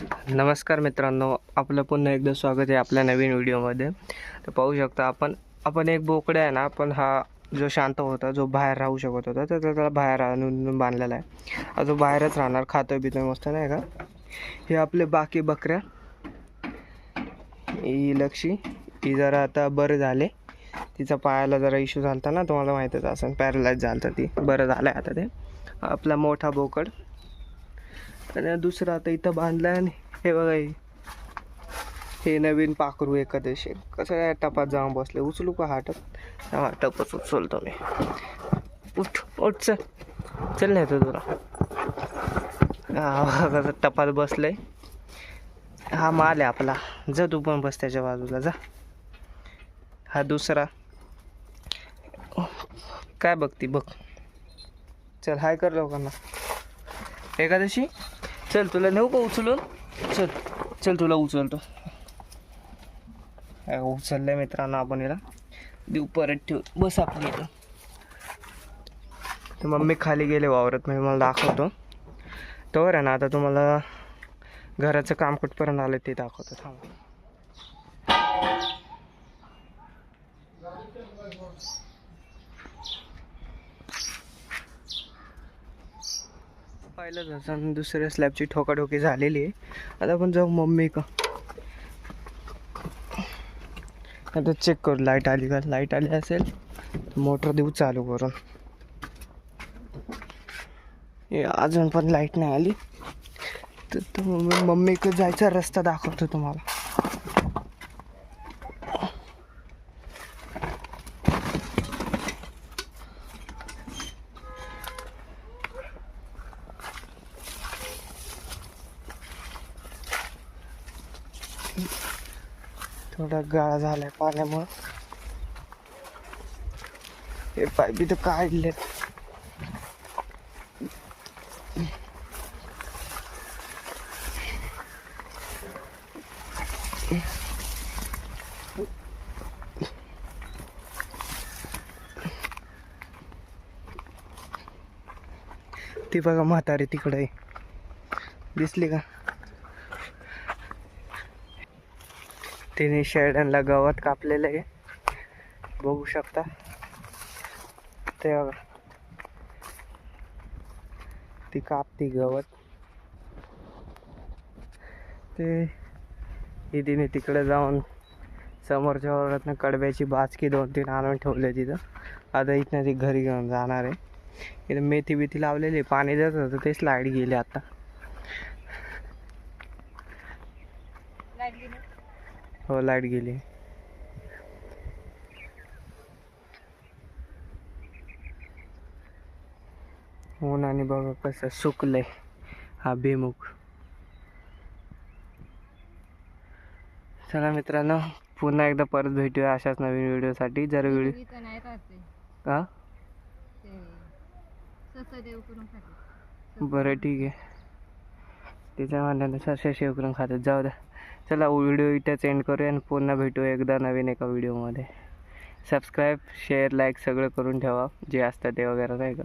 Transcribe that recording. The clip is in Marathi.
नमस्कार मित्रांनो, आपलं पुन्हा एकदा स्वागत आहे आपल्या नवीन व्हिडिओमध्ये. तर पाहू शकता आपण एक बोकडा आहे ना, आपण हा जो शांत होता, जो बाहेर राहू शकत होता, तर त्याला बाहेर आणून बांधलेला आहे. जो बाहेरच राहणार, खातोय बितोय मस्त नाही का. हे आपले बाकी बकऱ्या, ही लक्षी, ही जरा आता बरं झाले. तिचा पायाला जरा इश्यू झाला होता ना, तुम्हाला माहीतच असेल, पॅरालाइज झालं होतं, ती बरं झालं आहे आता. ते आपला मोठा बोकड आणि दुसरं आता इथं बांधलं. आणि हे बघा, हे नवीन पाखरू एकादशी कसं काय टपात जाऊन बसले. उचलू का हा टप? हा टपच उचलतो मी. उठ उठ, चल चल, नाही तर तुला हा टपात बसलंय. हा माल आहे आपला, जा तू पण बस त्याच्या बाजूला जा. हा दुसरा काय बघती बघ, चल हाय कर लोकांना. एकादशी चल, तुला नेऊ का उचलून? चल चल, तुला उचलतो. उचललंय मित्रांनो आपण याला. देऊ परत, ठेव, बस आपली इथं. तर मम्मी खाली गेले वावरत, मी मला दाखवतो तोवर आहे ना. आता तुम्हाला घराचं काम कुठपर्यंत आलं ते दाखवतो, थांबा. पाहिलं जसं दुसऱ्या स्लॅबची ठोकाठोकी झालेली आहे. आता आपण जाऊ मम्मी का. आता चेक करू लाईट आली का. लाईट आली असेल मोटर देऊ चालू करून. हे अजून पण लाईट नाही आली, तर मम्मीकडे जायचा रस्ता दाखवतो तुम्हाला. थोडा गाळा झालाय पाण्यामुळे. हे पाईप इथं काढले. ती बघा म्हातारी तिकडे दिसली का. तिने शेळ्यांना गवत कापलेलं आहे, बघू शकता ते बघा. ती कापती गवत. ते तिने तिकडे जाऊन समोरच्या वावरातनं कडब्याची बाचकी 2-3 आणून ठेवले तिथं. आता इथनं ती घरी घेऊन जाणार आहे. इथं मेथी बिथी लावलेली, पाणी देत होतं, तेच लाईट गेली आता. हो, लाईट गेली. उन्हाने बघा कसं सुकलंय हा भुईमूग. चला मित्रांनो, पुन्हा एकदा परत भेटूया अशाच नवीन व्हिडिओसाठी. जर व्हिडिओ का बरं ठीक आहे, तिच्या म्हणण्यानुसार शेव करून खातात, जाऊ द्या. चला व्हिडिओ इथंच एंड करूया आणि पुन्हा भेटू एकदा नवीन एका व्हिडिओमध्ये. सबस्क्राईब, शेअर, लाईक सगळं करून ठेवा, जे असतं ते वगैरे नाही का.